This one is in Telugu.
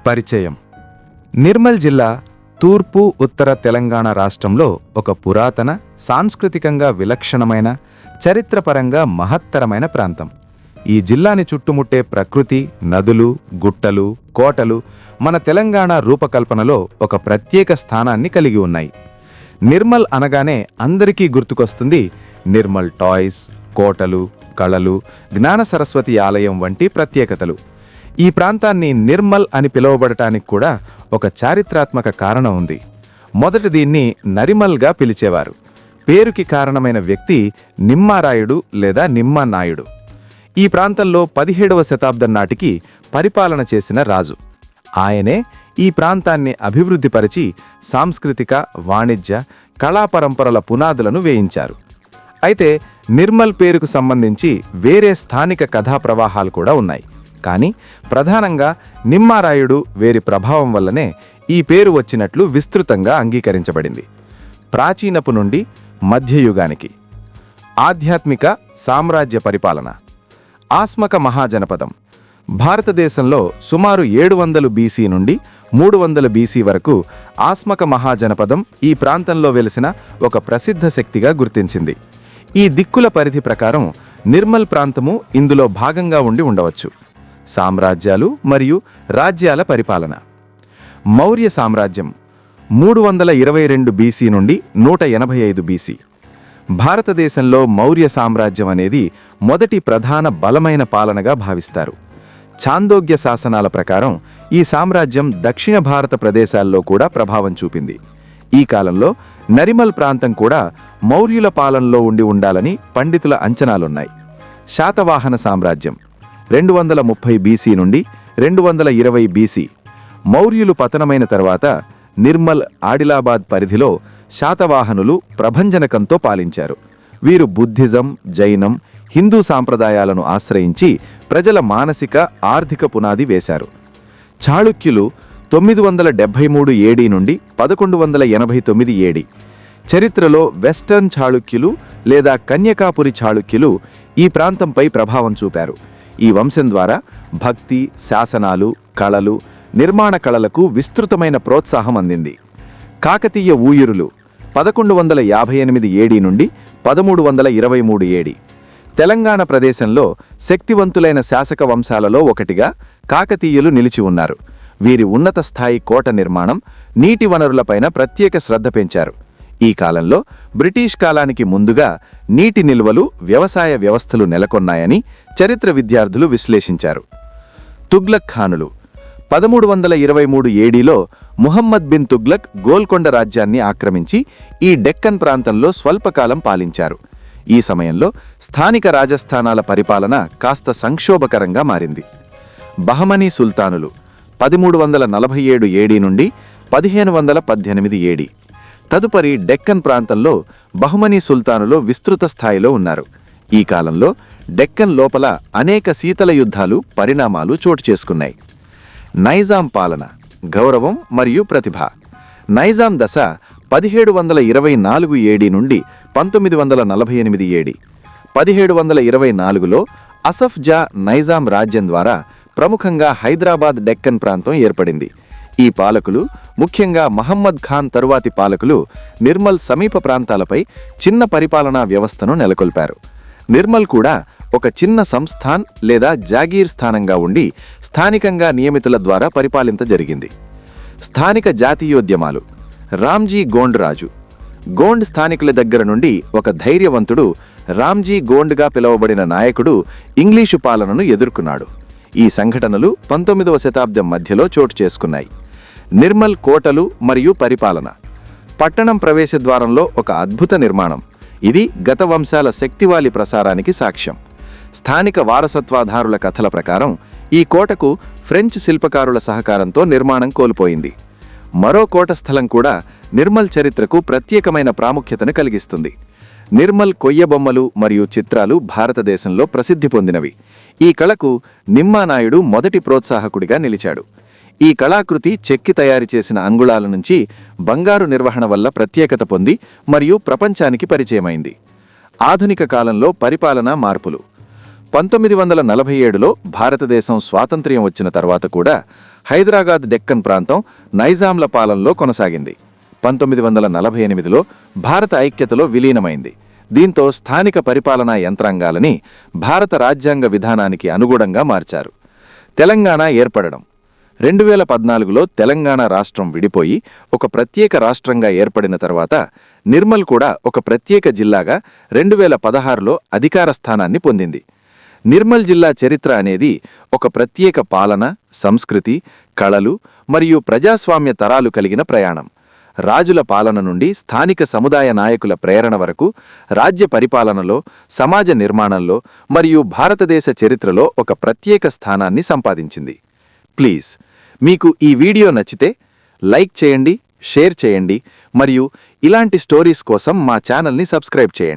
పరిచయం. నిర్మల్ జిల్లా తూర్పు ఉత్తర తెలంగాణ రాష్ట్రంలో ఒక పురాతన, సాంస్కృతికంగా విలక్షణమైన, చరిత్రపరంగా మహత్తరమైన ప్రాంతం. ఈ జిల్లాని చుట్టుముట్టే ప్రకృతి, నదులు, గుట్టలు, కోటలు మన తెలంగాణ రూపకల్పనలో ఒక ప్రత్యేక స్థానాన్ని కలిగి ఉన్నాయి. నిర్మల్ అనగానే అందరికీ గుర్తుకొస్తుంది నిర్మల్ టాయ్స్, కోటలు, కళలు, జ్ఞాన సరస్వతి ఆలయం వంటి ప్రత్యేకతలు. ఈ ప్రాంతాన్ని నిర్మల్ అని పిలువబడటానికి కూడా ఒక చారిత్రాత్మక కారణం ఉంది. మొదట దీన్ని నరిమల్గా పిలిచేవారు. పేరుకి కారణమైన వ్యక్తి నిమ్మారాయుడు లేదా నిమ్మనాయుడు. ఈ ప్రాంతంలో 17వ శతాబ్దం నాటికి పరిపాలన చేసిన రాజు. ఆయనే ఈ ప్రాంతాన్ని అభివృద్ధిపరిచి సాంస్కృతిక, వాణిజ్య, కళాపరంపరల పునాదులను వేయించారు. అయితే నిర్మల్ పేరుకు సంబంధించి వేరే స్థానిక కథా ప్రవాహాలు కూడా ఉన్నాయి. కానీ ప్రధానంగా నిమ్మారాయుడు వేరి ప్రభావం వల్లనే ఈ పేరు వచ్చినట్లు విస్తృతంగా అంగీకరించబడింది. ప్రాచీనపు నుండి మధ్యయుగానికి ఆధ్యాత్మిక, సామ్రాజ్య పరిపాలన. ఆస్మక మహాజనపదం భారతదేశంలో సుమారు 700 బీసీ నుండి 300 బీసీ వరకు ఆస్మక మహాజనపదం ఈ ప్రాంతంలో వెలిసిన ఒక ప్రసిద్ధ శక్తిగా గుర్తించింది. ఈ దిక్కుల పరిధి ప్రకారం నిర్మల్ ప్రాంతము ఇందులో భాగంగా ఉండి ఉండవచ్చు. సామ్రాజ్యాలు మరియు రాజ్యాల పరిపాలన. మౌర్య సామ్రాజ్యం 322 బీసీ నుండి 185 బీసీ. భారతదేశంలో మౌర్య సామ్రాజ్యం అనేది మొదటి ప్రధాన బలమైన పాలనగా భావిస్తారు. ఛాందోగ్య శాసనాల ప్రకారం ఈ సామ్రాజ్యం దక్షిణ భారత ప్రదేశాల్లో కూడా ప్రభావం చూపింది. ఈ కాలంలో నరిమల్ ప్రాంతం కూడా మౌర్యుల పాలనలో ఉండాలని పండితుల అంచనాలున్నాయి. శాతవాహన సామ్రాజ్యం 230 బీసీ నుండి 220 బీసీ. మౌర్యులు పతనమైన తర్వాత నిర్మల్, ఆడిలాబాద్ పరిధిలో శాతవాహనులు ప్రభంజనకంతో పాలించారు. వీరు బుద్ధిజం, జైనం, హిందూ సాంప్రదాయాలను ఆశ్రయించి ప్రజల మానసిక, ఆర్థిక పునాది వేశారు. చాళుక్యులు 973 ఏడీ నుండి 1189 ఏడీ. చరిత్రలో వెస్టర్న్ చాళుక్యులు లేదా కన్యకాపురి చాళుక్యులు ఈ ప్రాంతంపై ప్రభావం చూపారు. ఈ వంశం ద్వారా భక్తి, శాసనాలు, కళలు, నిర్మాణ కళలకు విస్తృతమైన ప్రోత్సాహం అందింది. కాకతీయ ఊయురులు 1158 ఏడీ నుండి 1323 ఏడీ. తెలంగాణ ప్రదేశంలో శక్తివంతులైన శాసక వంశాలలో ఒకటిగా కాకతీయులు నిలిచి ఉన్నారు. వీరి ఉన్నత స్థాయి కోట నిర్మాణం, నీటి వనరులపైన ప్రత్యేక శ్రద్ధ పెంచారు. ఈ కాలంలో బ్రిటిష్ కాలానికి ముందుగా నీటి నిల్వలు, వ్యవసాయ వ్యవస్థలు నెలకొన్నాయని చరిత్ర విద్యార్థులు విశ్లేషించారు. తుగ్లక్ ఖానులు 1323 ఏడీలో ముహమ్మద్ బిన్ తుగ్లక్ గోల్కొండ రాజ్యాన్ని ఆక్రమించి ఈ డెక్కన్ ప్రాంతంలో స్వల్పకాలం పాలించారు. ఈ సమయంలో స్థానిక రాజస్థానాల పరిపాలన కాస్త సంక్షోభకరంగా మారింది. బహమనీ సుల్తానులు 1347 ఏడీ నుండి 1518 ఏడీ. తదుపరి డెక్కన్ ప్రాంతంలో బహమనీ సుల్తానులు విస్తృత స్థాయిలో ఉన్నారు. ఈ కాలంలో డెక్కన్ లోపల అనేక శీతల యుద్ధాలు, పరిణామాలు చోటు చేసుకున్నాయి. నైజాం పాలన, గౌరవం మరియు ప్రతిభ. నైజాం దశ 1724 ఏడీ నుండి 1948 ఏడీ. 1724లో అసఫ్ జా నైజాం రాజ్యం ద్వారా ప్రముఖంగా హైదరాబాద్, డెక్కన్ ప్రాంతం ఏర్పడింది. ఈ పాలకులు, ముఖ్యంగా మహమ్మద్ ఖాన్ తరువాతి పాలకులు, నిర్మల్ సమీప ప్రాంతాలపై చిన్న పరిపాలనా వ్యవస్థను నెలకొల్పారు. నిర్మల్ కూడా ఒక చిన్న సంస్థాన్ లేదా జాగీర్ స్థానంగా ఉండి స్థానికంగా నియమితుల ద్వారా పరిపాలింత జరిగింది. స్థానిక జాతీయోద్యమాలు. రామ్జీ గోండ్ రాజు. గోండ్ స్థానికుల దగ్గర నుండి ఒక ధైర్యవంతుడు, రామ్జీ గోండ్గా పిలువబడిన నాయకుడు ఇంగ్లీషు పాలనను ఎదుర్కొన్నాడు. ఈ సంఘటనలు 19వ శతాబ్దం మధ్యలో చోటు చేసుకున్నాయి. నిర్మల్ కోటలు మరియు పరిపాలన. పట్టణం ప్రవేశద్వారంలో ఒక అద్భుత నిర్మాణం. ఇది గత వంశాల శక్తివాళి ప్రసారానికి సాక్ష్యం. స్థానిక వారసత్వాధారుల కథల ప్రకారం ఈ కోటకు ఫ్రెంచ్ శిల్పకారుల సహకారంతో నిర్మాణం కోల్పోయింది. మరో కోట స్థలం కూడా నిర్మల్ చరిత్రకు ప్రత్యేకమైన ప్రాముఖ్యతను కలిగిస్తుంది. నిర్మల్ కొయ్యబొమ్మలు మరియు చిత్రాలు భారతదేశంలో ప్రసిద్ధి పొందినవి. ఈ కళకు నిమ్మానాయుడు మొదటి ప్రోత్సాహకుడిగా నిలిచాడు. ఈ కళాకృతి చెక్కి తయారు చేసిన అంగుళాల నుంచి బంగారు నిర్వహణ వల్ల ప్రత్యేకత పొంది మరియు ప్రపంచానికి పరిచయమైంది. ఆధునిక కాలంలో పరిపాలనా మార్పులు. 1947లో భారతదేశం స్వాతంత్ర్యం వచ్చిన తర్వాత కూడా హైదరాబాద్ డెక్కన్ ప్రాంతం నైజాంల పాలనలో కొనసాగింది. 1948లో భారత ఐక్యతలో విలీనమైంది. దీంతో స్థానిక పరిపాలనా యంత్రాంగాలని భారత రాజ్యాంగ విధానానికి అనుగుణంగా మార్చారు. తెలంగాణ ఏర్పడడం 2014లో తెలంగాణ రాష్ట్రం విడిపోయి ఒక ప్రత్యేక రాష్ట్రంగా ఏర్పడిన తర్వాత నిర్మల్ కూడా ఒక ప్రత్యేక జిల్లాగా 2016లో అధికార స్థానాన్ని పొందింది. నిర్మల్ జిల్లా చరిత్ర అనేది ఒక ప్రత్యేక పాలన, సంస్కృతి, కళలు మరియు ప్రజాస్వామ్య తరాలు కలిగిన ప్రయాణం. రాజుల పాలన నుండి స్థానిక సముదాయ నాయకుల ప్రేరణ వరకు రాజ్య పరిపాలనలో, సమాజ నిర్మాణంలో మరియు భారతదేశ చరిత్రలో ఒక ప్రత్యేక స్థానాన్ని సంపాదించింది. ప్లీజ్, మీకు ఈ వీడియో నచ్చితే లైక్ చేయండి, షేర్ చేయండి మరియు ఇలాంటి స్టోరీస్ కోసం మా ఛానల్ని సబ్స్క్రైబ్ చేయండి.